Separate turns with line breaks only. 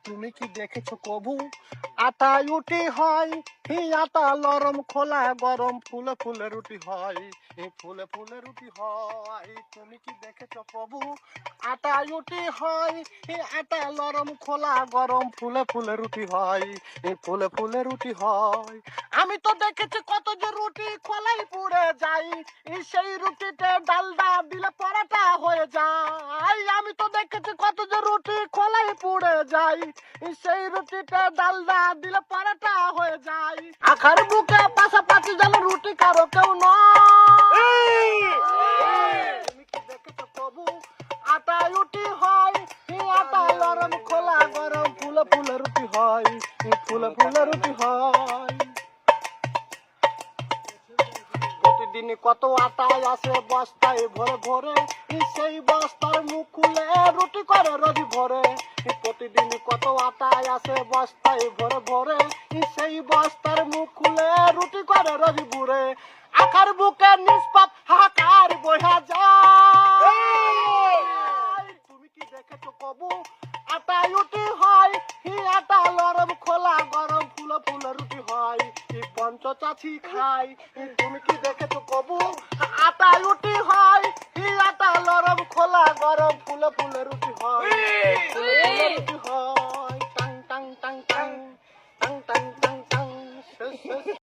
তুমি কি দেখেছো কবু আটা রুটি হয়, আটা নরম খোলা গরম, ফুলে ফুলে রুটি হয়, ফুলে ফুলে রুটি হয়। তুমি কি দেখেছো কবু আটা রুটি হয়, আটা নরম খোলা গরম, ফুলে ফুলে রুটি হয়, ফুলে ফুলে রুটি হয়। আমি তো দেখেছি কত যে রুটি খোলাই পুড়ে যায়, সেই রুটিতে ডালডা দিলে পরাটা হয়ে যায়। আমি তো দেখেছি কত যে রুটি খোলাই পুড়ে যায়, সেই রুটিতে ডালডা দিলে পরাটা হয়ে যায়। আখার বুকে পাশাপাশি যেন রুটি কারো কেউ নয়। তুমি কি দেখেছো কবু আটা রুটি হয়, আটা নরম খোলা গরম, ফুলে ফুলে রুটি হয়, ফুলে ফুলে রুটি হয়। প্রতিদিন কত আটায় আসে বস্তায় ভরে ভরে, সেই বস্তার মুখ খুলে রুটি করে রোজি ভরে। প্রতিদিন কত আটায় আসে বস্তায় ভরে ভরে, সেই বস্তার মুখ খুলে রুটি করে রোজি ভরে। আখার বুকে নিষ্পাপ হাহাকার বইয়া যায়। তুমি কি দেখেছো কবু আটা রুটি হয়, আটা নরম খোলা গরম, ফুলে ফুলে রুটি হয়, পঞ্চচাচি খায়। তুমি কি দেখেছো কবু আটা রুটি হয়,